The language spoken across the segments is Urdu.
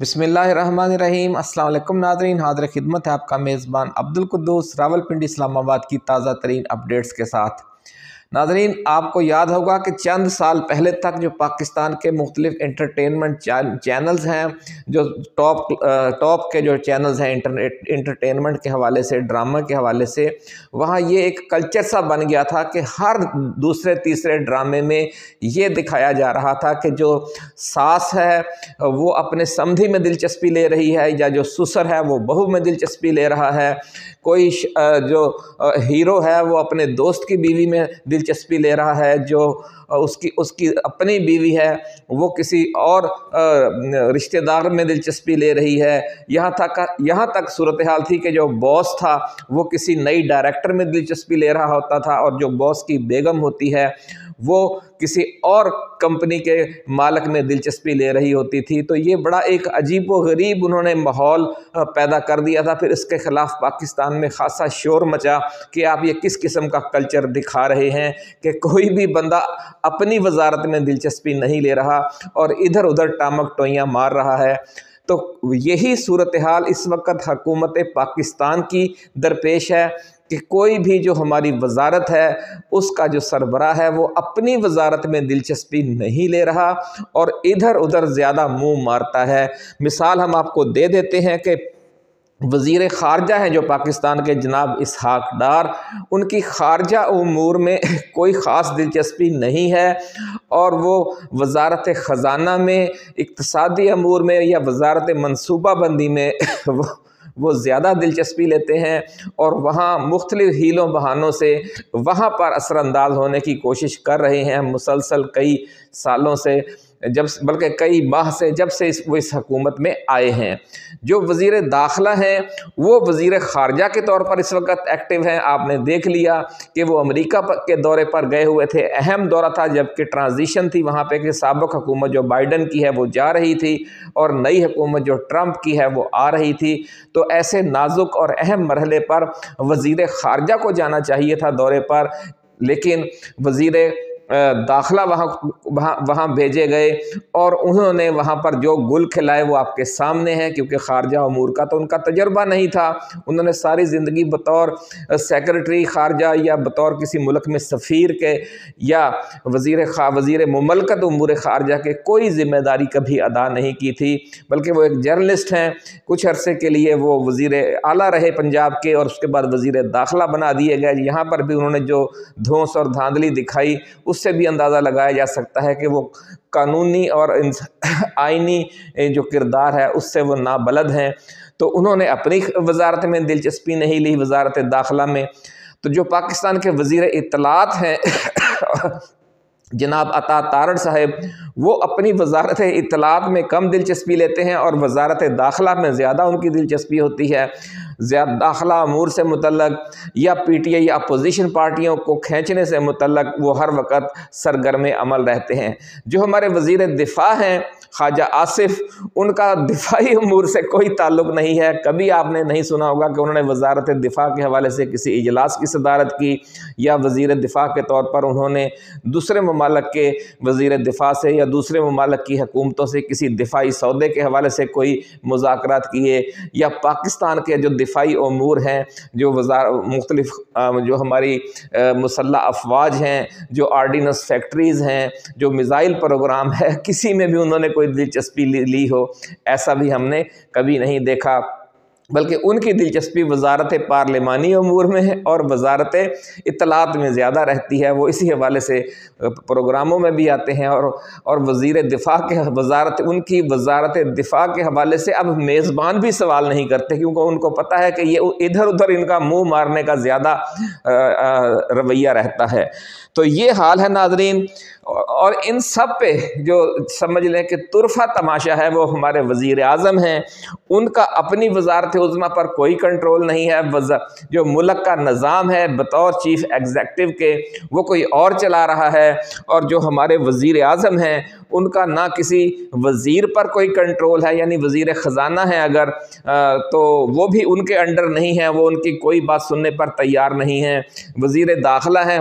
بسم اللہ الرحمن الرحیم۔ السلام علیکم ناظرین، حاضر خدمت ہے آپ کا میزبان عبدالقدوس راولپنڈی اسلام آباد کی تازہ ترین اپڈیٹس کے ساتھ۔ ناظرین، آپ کو یاد ہوگا کہ چند سال پہلے تک جو پاکستان کے مختلف انٹرٹینمنٹ چینلز ہیں، جو ٹاپ کے جو چینلز ہیں انٹرٹینمنٹ کے حوالے سے، ڈرامہ کے حوالے سے، وہاں یہ ایک کلچر سا بن گیا تھا کہ ہر دوسرے تیسرے ڈرامے میں یہ دکھایا جا رہا تھا کہ جو ساس ہے وہ اپنے سمدھی میں دلچسپی لے رہی ہے، یا جو سسر ہے وہ بہو میں دلچسپی لے رہا ہے، کوئی جو ہیرو ہے وہ اپنے دوست کی بیوی میں دلچسپی لے رہا ہے، جو اس کی اپنی بیوی ہے وہ کسی اور رشتہ دار میں دلچسپی لے رہی ہے۔ یہاں تک صورتحال تھی کہ جو باس تھا وہ کسی نئی ڈائریکٹر میں دلچسپی لے رہا ہوتا تھا، اور جو باس کی بیگم ہوتی ہے وہ کسی اور کمپنی کے مالک میں دلچسپی لے رہی ہوتی تھی۔ تو یہ بڑا ایک عجیب و غریب انہوں نے ماحول پیدا کر دیا تھا۔ پھر اس کے خلاف پاکستان میں خاصا شور مچا کہ آپ یہ کس قسم کا کلچر دکھا رہے ہیں کہ کوئی بھی بندہ اپنی وزارت میں دلچسپی نہیں لے رہا اور ادھر ادھر ٹامک ٹوئیاں مار رہا ہے۔ تو یہی صورتحال اس وقت حکومت پاکستان کی درپیش ہے کہ کوئی بھی جو ہماری وزارت ہے اس کا جو سربراہ ہے وہ اپنی وزارت میں دلچسپی نہیں لے رہا اور ادھر ادھر زیادہ منہ مارتا ہے۔ مثال ہم آپ کو دے دیتے ہیں کہ وزیر خارجہ ہیں جو پاکستان کے جناب اسحاق ڈار، ان کی خارجہ امور میں کوئی خاص دلچسپی نہیں ہے، اور وہ وزارت خزانہ میں، اقتصادی امور میں یا وزارت منصوبہ بندی میں وہ زیادہ دلچسپی لیتے ہیں، اور وہاں مختلف ہیلوں بہانوں سے وہاں پر اثر انداز ہونے کی کوشش کر رہے ہیں مسلسل کئی سالوں سے، بلکہ کئی ماہ سے، جب سے وہ اس حکومت میں آئے ہیں۔ جو وزیر داخلہ ہیں وہ وزیر خارجہ کے طور پر اس وقت ایکٹیو ہیں۔ آپ نے دیکھ لیا کہ وہ امریکہ کے دورے پر گئے ہوئے تھے، اہم دورہ تھا جبکہ ٹرانزیشن تھی وہاں پہ کہ سابق حکومت جو بائیڈن کی ہے وہ جا رہی تھی اور نئی حکومت جو ٹرمپ کی ہے وہ آ رہی تھی۔ تو ایسے نازک اور اہم مرحلے پر وزیر خارجہ کو جانا چاہیے تھا دورے پر، لیکن وزیر داخلہ وہاں بھیجے گئے اور انہوں نے وہاں پر جو گل کھلائے وہ آپ کے سامنے ہیں، کیونکہ خارجہ امور کا تو ان کا تجربہ نہیں تھا۔ انہوں نے ساری زندگی بطور سیکرٹری خارجہ یا بطور کسی ملک میں سفیر کے یا وزیر مملکت امور خارجہ کے کوئی ذمہ داری کبھی ادا نہیں کی تھی، بلکہ وہ ایک جرنلسٹ ہیں۔ کچھ عرصے کے لیے وہ وزیر اعلیٰ رہے پنجاب کے، اور اس کے بعد وزیر داخلہ بنا دیے گئے۔ یہاں پر بھی انہوں نے جو دھونس اور دھاندلی دکھائی اس سے بھی اندازہ لگایا جا سکتا ہے کہ وہ قانونی اور آئینی جو کردار ہے اس سے وہ نابلد ہیں۔ تو انہوں نے اپنی وزارت میں دلچسپی نہیں لی، وزارت داخلہ میں۔ تو جو پاکستان کے وزیر اطلاعات ہیں جناب عطا تارڑ صاحب، وہ اپنی وزارت اطلاعات میں کم دلچسپی لیتے ہیں اور وزارت داخلہ میں زیادہ ان کی دلچسپی ہوتی ہے۔ داخلہ امور سے متعلق یا پی ٹی آئی یا اپوزیشن پارٹیوں کو کھینچنے سے متعلق وہ ہر وقت سرگرم عمل رہتے ہیں۔ جو ہمارے وزیر دفاع ہیں خواجہ آصف، ان کا دفاعی امور سے کوئی تعلق نہیں ہے۔ کبھی آپ نے نہیں سنا ہوگا کہ انہوں نے وزارت دفاع کے حوالے سے کسی اجلاس کی صدارت کی، یا وزیر دفاع کے طور پر انہوں نے دوسرے ممالک کے وزیر دفاع سے یا دوسرے ممالک کی حکومتوں سے کسی دفاعی سودے کے حوالے سے کوئی مذاکرات کیے، یا پاکستان کے جو دفاعی امور ہیں، جو مختلف جو ہماری مسلح افواج ہیں، جو آرڈیننس فیکٹریز ہیں، جو میزائل پروگرام ہے، کسی میں بھی انہوں نے کوئی دلچسپی لی ہو، ایسا بھی ہم نے کبھی نہیں دیکھا۔ بلکہ ان کی دلچسپی وزارت پارلیمانی امور میں ہے اور وزارت اطلاعات میں زیادہ رہتی ہے۔ وہ اسی حوالے سے پروگراموں میں بھی آتے ہیں، اور وزیر دفاع کے ان کی وزارت دفاع کے حوالے سے اب میزبان بھی سوال نہیں کرتے، کیونکہ ان کو پتہ ہے کہ یہ ادھر ادھر ان کا منہ مارنے کا زیادہ رویہ رہتا ہے۔ تو یہ حال ہے ناظرین، اور ان سب پہ جو سمجھ لیں کہ طرفہ تماشا ہے وہ ہمارے وزیر اعظم ہیں۔ ان کا اپنی وزارت عظمیٰ پر کوئی کنٹرول نہیں ہے۔ جو ملک کا نظام ہے بطور چیف ایگزیکٹو کے وہ کوئی اور چلا رہا ہے، اور جو ہمارے وزیر اعظم ہیں ان کا نہ کسی وزیر پر کوئی کنٹرول ہے، یعنی وزیر خزانہ ہیں اگر تو وہ بھی ان کے انڈر نہیں ہے، وہ ان کی کوئی بات سننے پر تیار نہیں ہیں۔ وزیر داخلہ ہیں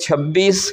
26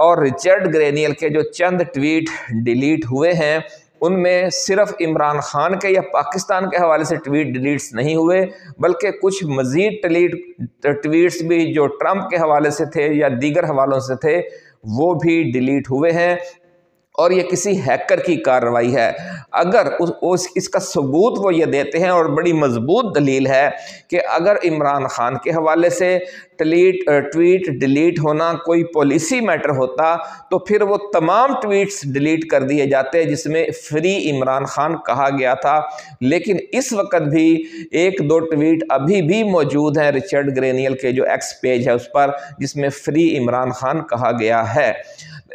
اور رچرڈ گرینیل کے جو چند ٹویٹ ڈیلیٹ ہوئے ہیں ان میں صرف عمران خان کے یا پاکستان کے حوالے سے ٹویٹ ڈیلیٹس نہیں ہوئے، بلکہ کچھ مزید ٹویٹس بھی جو ٹرمپ کے حوالے سے تھے یا دیگر حوالوں سے تھے وہ بھی ڈیلیٹ ہوئے ہیں، اور یہ کسی ہیکر کی کارروائی ہے۔ اگر اس کا ثبوت وہ یہ دیتے ہیں، اور بڑی مضبوط دلیل ہے کہ اگر عمران خان کے حوالے سے ٹویٹ ڈیلیٹ ہونا کوئی پالیسی میٹر ہوتا تو پھر وہ تمام ٹویٹس ڈیلیٹ کر دیے جاتے جس میں فری عمران خان کہا گیا تھا، لیکن اس وقت بھی ایک دو ٹویٹ ابھی بھی موجود ہیں رچرڈ گرینیل کے جو ایکس پیج ہے اس پر، جس میں فری عمران خان کہا گیا ہے۔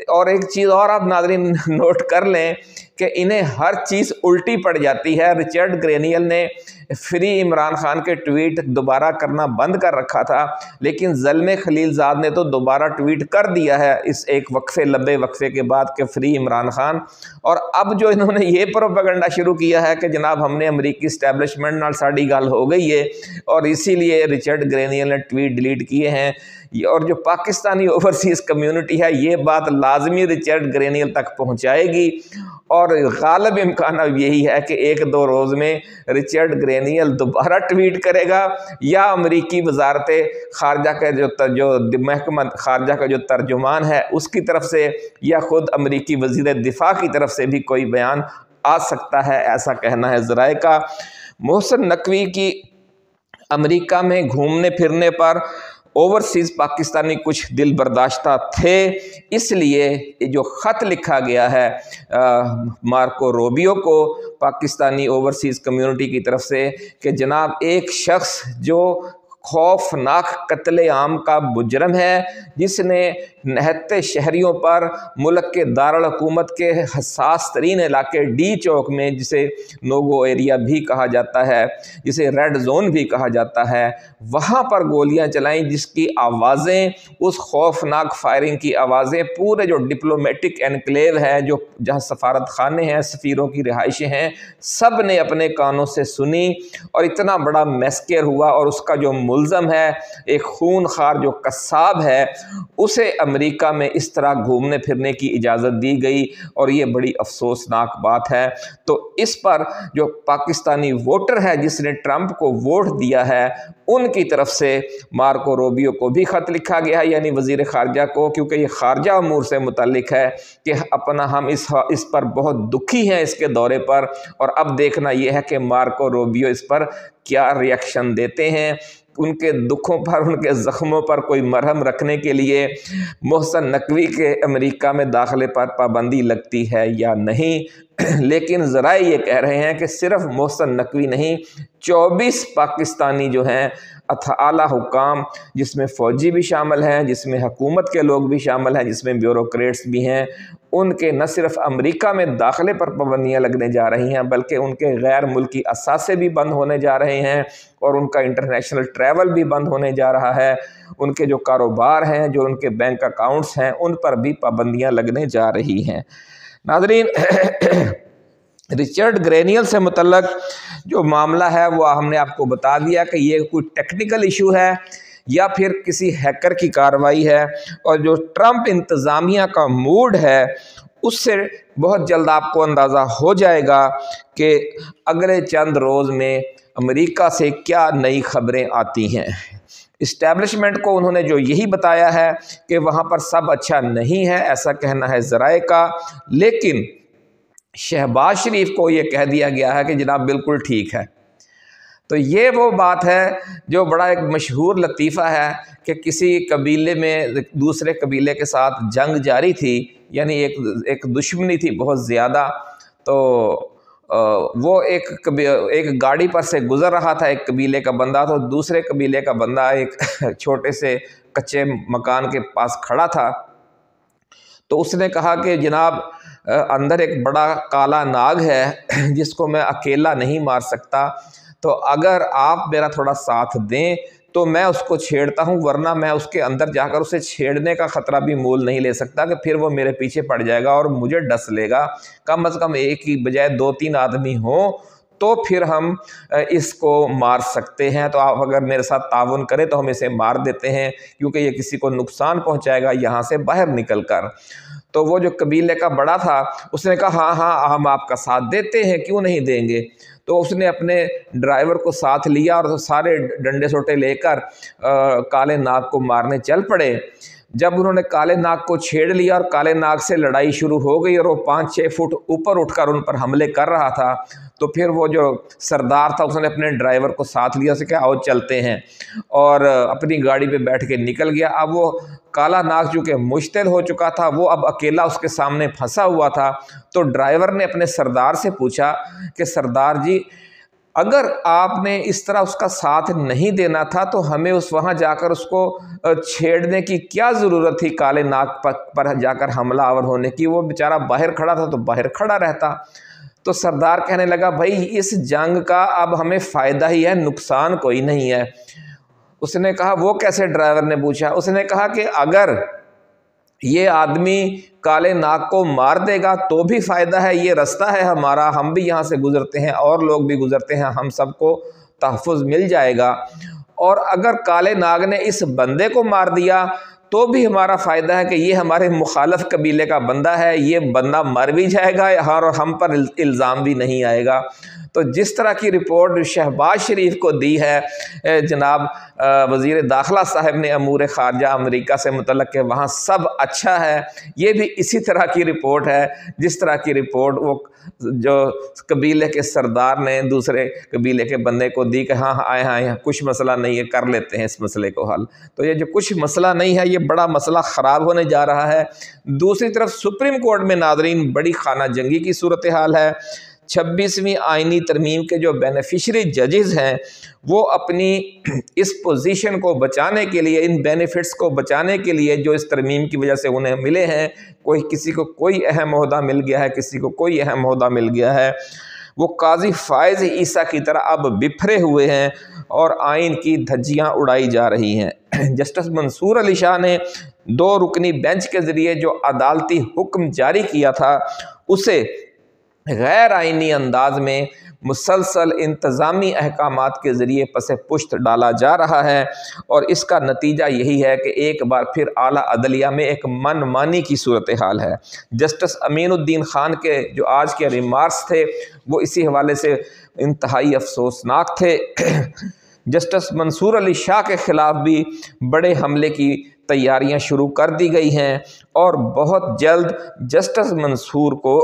اور ایک چیز اور آپ ناظرین نوٹ کر لیں کہ انہیں ہر چیز الٹی پڑ جاتی ہے۔ رچرڈ گرینیل نے فری عمران خان کے ٹویٹ دوبارہ کرنا بند کر رکھا تھا، لیکن زلمے خلیل زاد نے تو دوبارہ ٹویٹ کر دیا ہے اس ایک لمبے وقفے کے بعد کہ فری عمران خان۔ اور اب جو انہوں نے یہ پروپیگنڈا شروع کیا ہے کہ جناب ہم نے امریکی اسٹیبلشمنٹ نال ساڑی گل ہو گئی ہے اور اسی لیے رچرڈ گرینیل نے ٹویٹ ڈیلیٹ کیے ہیں، اور جو پاکستانی اوورسیز کمیونٹی ہے یہ بات لازمی رچرڈ گرینیل تک پہنچائے گی، اور غالب امکان اب یہی ہے کہ ایک دو روز میں رچرڈ گرینیل دوبارہ ٹویٹ کرے گا، یا امریکی وزارت خارجہ کا جو محکمہ خارجہ کا جو ترجمان ہے اس کی طرف سے، یا خود امریکی وزیر دفاع کی طرف سے بھی کوئی بیان آ سکتا ہے، ایسا کہنا ہے ذرائع کا۔ محسن نقوی کی امریکہ میں گھومنے پھرنے پر اوورسیز پاکستانی کچھ دل برداشتہ تھے، اس لیے جو خط لکھا گیا ہے مارکو روبیو کو پاکستانی اوورسیز کمیونٹی کی طرف سے کہ جناب ایک شخص جو خوفناک قتل عام کا مجرم ہے، جس نے نہتے شہریوں پر ملک کے دارالحکومت کے حساس ترین علاقے ڈی چوک میں، جسے نوگو ایریا بھی کہا جاتا ہے، جسے ریڈ زون بھی کہا جاتا ہے، وہاں پر گولیاں چلائیں، جس کی آوازیں، اس خوفناک فائرنگ کی آوازیں پورے جو ڈپلومیٹک انکلیو ہے، جو جہاں سفارت خانے ہیں، سفیروں کی رہائشیں ہیں، سب نے اپنے کانوں سے سنی، اور اتنا بڑا میسکر ہوا، اور اس کا جو ملزم ہے ایک خون خار جو قصاب ہے، اسے امریکہ میں اس طرح گھومنے پھرنے کی اجازت دی گئی، اور یہ بڑی افسوسناک بات ہے۔ تو اس پر جو پاکستانی ووٹر ہے جس نے ٹرمپ کو ووٹ دیا ہے، ان کی طرف سے مارکو روبیو کو بھی خط لکھا گیا ہے، یعنی وزیر خارجہ کو، کیونکہ یہ خارجہ امور سے متعلق ہے کہ ہم اس پر بہت دکھی ہیں اس کے دورے پر، اور اب دیکھنا یہ ہے کہ مارکو روبیو اس پر کیا ری ایکشن دیتے ہیں۔ ان کے دکھوں پر، ان کے زخموں پر کوئی مرہم رکھنے کے لیے محسن نقوی کے امریکہ میں داخلے پر پابندی لگتی ہے یا نہیں، لیکن ذرائع یہ کہہ رہے ہیں کہ صرف محسن نقوی نہیں، 24 پاکستانی جو ہیں اعلیٰ حکام، جس میں فوجی بھی شامل ہیں، جس میں حکومت کے لوگ بھی شامل ہیں، جس میں بیوروکریٹس بھی ہیں، ان کے نہ صرف امریکہ میں داخلے پر پابندیاں لگنے جا رہی ہیں، بلکہ ان کے غیر ملکی اثاثے بھی بند ہونے جا رہے ہیں، اور ان کا انٹرنیشنل ٹریول بھی بند ہونے جا رہا ہے، ان کے جو کاروبار ہیں، جو ان کے بینک اکاؤنٹس ہیں، ان پر بھی پابندیاں لگنے جا رہی ہیں۔ ناظرین، رچرڈ گرینیل سے متعلق جو معاملہ ہے وہ ہم نے آپ کو بتا دیا کہ یہ کوئی ٹیکنیکل ایشو ہے یا پھر کسی ہیکر کی کارروائی ہے، اور جو ٹرمپ انتظامیہ کا موڈ ہے اس سے بہت جلد آپ کو اندازہ ہو جائے گا کہ اگلے چند روز میں امریکہ سے کیا نئی خبریں آتی ہیں۔ اسٹیبلشمنٹ کو انہوں نے جو یہی بتایا ہے کہ وہاں پر سب اچھا نہیں ہے، ایسا کہنا ہے ذرائع کا، لیکن شہباز شریف کو یہ کہہ دیا گیا ہے کہ جناب بالکل ٹھیک ہے۔ تو یہ وہ بات ہے جو بڑا ایک مشہور لطیفہ ہے کہ کسی قبیلے میں دوسرے قبیلے کے ساتھ جنگ جاری تھی، یعنی ایک دشمنی تھی بہت زیادہ، تو وہ ایک گاڑی پر سے گزر رہا تھا ایک قبیلے کا بندہ، تو دوسرے قبیلے کا بندہ ایک چھوٹے سے کچے مکان کے پاس کھڑا تھا، تو اس نے کہا کہ جناب اندر ایک بڑا کالا ناگ ہے جس کو میں اکیلا نہیں مار سکتا، تو اگر آپ میرا تھوڑا ساتھ دیں تو میں اس کو چھیڑتا ہوں، ورنہ میں اس کے اندر جا کر اسے چھیڑنے کا خطرہ بھی مول نہیں لے سکتا کہ پھر وہ میرے پیچھے پڑ جائے گا اور مجھے ڈس لے گا۔ کم از کم ایک ہی بجائے 2-3 آدمی ہوں تو پھر ہم اس کو مار سکتے ہیں، تو آپ اگر میرے ساتھ تعاون کریں تو ہم اسے مار دیتے ہیں، کیونکہ یہ کسی کو نقصان پہنچائے گا یہاں سے باہر نکل کر۔ تو وہ جو قبیلے کا بڑا تھا اس نے کہا ہاں ہاں ہم آپ کا ساتھ دیتے ہیں، کیوں نہیں دیں گے۔ تو اس نے اپنے ڈرائیور کو ساتھ لیا اور سارے ڈنڈے سوٹے لے کر کالے ناگ کو مارنے چل پڑے۔ جب انہوں نے کالے ناگ کو چھیڑ لیا اور کالے ناگ سے لڑائی شروع ہو گئی اور وہ 5-6 فٹ اوپر اٹھ کر ان پر حملے کر رہا تھا، تو پھر وہ جو سردار تھا اس نے اپنے ڈرائیور کو ساتھ لیا، اسے کہا آؤ چلتے ہیں، اور اپنی گاڑی پہ بیٹھ کے نکل گیا۔ اب وہ کالا ناگ چونکہ مشتعل ہو چکا تھا، وہ اب اکیلا اس کے سامنے پھنسا ہوا تھا، تو ڈرائیور نے اپنے سردار سے پوچھا کہ سردار جی اگر آپ نے اس طرح اس کا ساتھ نہیں دینا تھا تو ہمیں وہاں جا کر اس کو چھیڑنے کی کیا ضرورت تھی، کالے ناگ پر جا کر حملہ آور ہونے کی، وہ بیچارہ باہر کھڑا تھا تو باہر کھڑا رہتا۔ تو سردار کہنے لگا بھائی اس جنگ کا اب ہمیں فائدہ ہی ہے، نقصان کوئی نہیں ہے۔ اس نے کہا وہ کیسے؟ ڈرائیور نے پوچھا۔ اس نے کہا کہ اگر یہ آدمی کالے ناگ کو مار دے گا تو بھی فائدہ ہے، یہ رستہ ہے ہمارا، ہم بھی یہاں سے گزرتے ہیں اور لوگ بھی گزرتے ہیں، ہم سب کو تحفظ مل جائے گا، اور اگر کالے ناگ نے اس بندے کو مار دیا تو بھی ہمارا فائدہ ہے کہ یہ ہمارے مخالف قبیلے کا بندہ ہے، یہ بندہ مر بھی جائے گا اور ہم پر الزام بھی نہیں آئے گا۔ تو جس طرح کی رپورٹ شہباز شریف کو دی ہے جناب وزیر داخلہ صاحب نے امور خارجہ امریکہ سے متعلق کہ وہاں سب اچھا ہے، یہ بھی اسی طرح کی رپورٹ ہے جس طرح کی رپورٹ وہ جو قبیلے کے سردار نے دوسرے قبیلے کے بندے کو دی کہ ہاں آئے کچھ مسئلہ نہیں ہے، کر لیتے ہیں اس مسئلے کو حل۔ تو یہ جو کچھ مسئلہ نہیں ہے، یہ بڑا مسئلہ خراب ہونے جا رہا ہے۔ دوسری طرف سپریم کورٹ میں ناظرین بڑی خانہ جنگی کی صورتحال ہے۔ 26ویں آئینی ترمیم کے جو بینیفیشری ججز ہیں وہ اپنی اس پوزیشن کو بچانے کے لیے، ان بینیفٹس کو بچانے کے لیے جو اس ترمیم کی وجہ سے انہیں ملے ہیں، کسی کو کوئی اہم عہدہ مل گیا ہے، کسی کو کوئی اہم عہدہ مل گیا ہے، وہ قاضی فائز عیسیٰ کی طرح اب بپھرے ہوئے ہیں اور آئین کی دھجیاں اڑائی جا رہی ہیں۔ جسٹس منصور علی شاہ نے 2 رکنی بینچ کے ذریعے جو عدالتی حکم جاری کیا تھا اسے غیر آئینی انداز میں مسلسل انتظامی احکامات کے ذریعے پس پشت ڈالا جا رہا ہے، اور اس کا نتیجہ یہی ہے کہ ایک بار پھر اعلیٰ عدلیہ میں ایک من مانی کی صورتحال ہے۔ جسٹس امین الدین خان کے جو آج کے ریمارکس تھے وہ اسی حوالے سے انتہائی افسوسناک تھے۔ جسٹس منصور علی شاہ کے خلاف بھی بڑے حملے کی تیاریاں شروع کر دی گئی ہیں، اور بہت جلد جسٹس منصور کو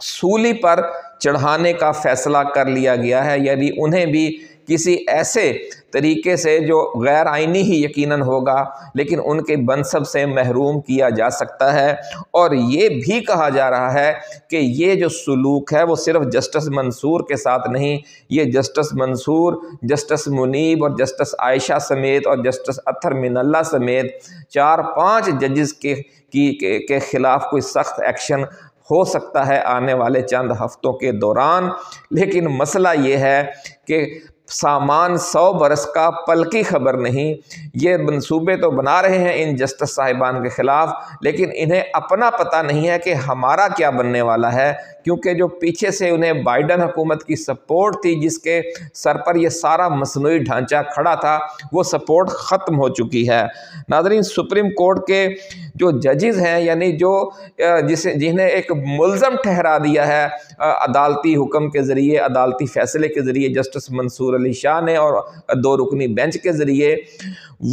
سولی پر چڑھانے کا فیصلہ کر لیا گیا ہے، یعنی انہیں بھی کسی ایسے طریقے سے جو غیر آئینی ہی یقیناً ہوگا لیکن ان کے منصب سے محروم کیا جا سکتا ہے۔ اور یہ بھی کہا جا رہا ہے کہ یہ جو سلوک ہے وہ صرف جسٹس منصور کے ساتھ نہیں، یہ جسٹس منصور، جسٹس منیب اور جسٹس عائشہ سمیت اور جسٹس اطہر من اللہ سمیت 4-5 ججز کے خلاف کوئی سخت ایکشن ہو سکتا ہے آنے والے چند ہفتوں کے دوران۔ لیکن مسئلہ یہ ہے کہ سامان 100 برس کا پل کی خبر نہیں، یہ منصوبے تو بنا رہے ہیں ان جسٹس صاحبان کے خلاف، لیکن انہیں اپنا پتہ نہیں ہے کہ ہمارا کیا بننے والا ہے، کیونکہ جو پیچھے سے انہیں بائیڈن حکومت کی سپورٹ تھی جس کے سر پر یہ سارا مصنوعی ڈھانچہ کھڑا تھا، وہ سپورٹ ختم ہو چکی ہے۔ ناظرین، سپریم کورٹ کے جو ججز ہیں، یعنی جو جنہیں ایک ملزم ٹھہرا دیا ہے عدالتی حکم کے ذریعے، عدالتی فیصلے کے ذریعے جسٹس منصور علی شاہ نے اور 2 رکنی بینچ کے ذریعے،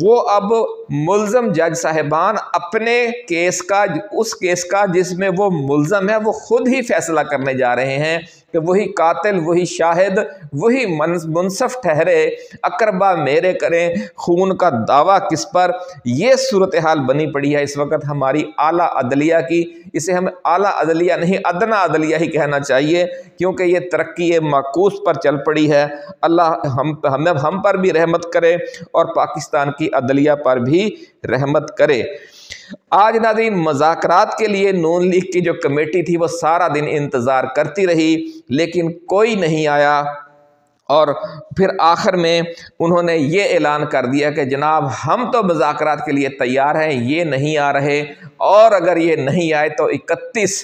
وہ اب ملزم جج صاحبان اپنے کیس کا، اس کیس کا جس میں وہ ملزم ہے، وہ خود ہی فیصلہ کرنے جا رہے ہیں کہ وہی قاتل، وہی شاہد، وہی منصف ٹھہرے، اقربا میرے کریں، خون کا دعویٰ کس پر۔ یہ صورتحال بنی پڑی ہے اس وقت ہماری اعلیٰ عدلیہ کی۔ اسے ہمیں اعلیٰ عدلیہ نہیں، ادنیٰ عدلیہ ہی کہنا چاہیے، کیونکہ یہ ترقی معکوس پر چل پڑی ہے۔ اللہ ہم پر بھی رحمت کرے اور پاکستان کی عدلیہ پر بھی رحمت کرے۔ آج ناظرین مذاکرات کے لیے نون لیگ کی جو کمیٹی تھی وہ سارا دن انتظار کرتی رہی لیکن کوئی نہیں آیا، اور پھر آخر میں انہوں نے یہ اعلان کر دیا کہ جناب ہم تو مذاکرات کے لیے تیار ہیں، یہ نہیں آ رہے، اور اگر یہ نہیں آئے تو 31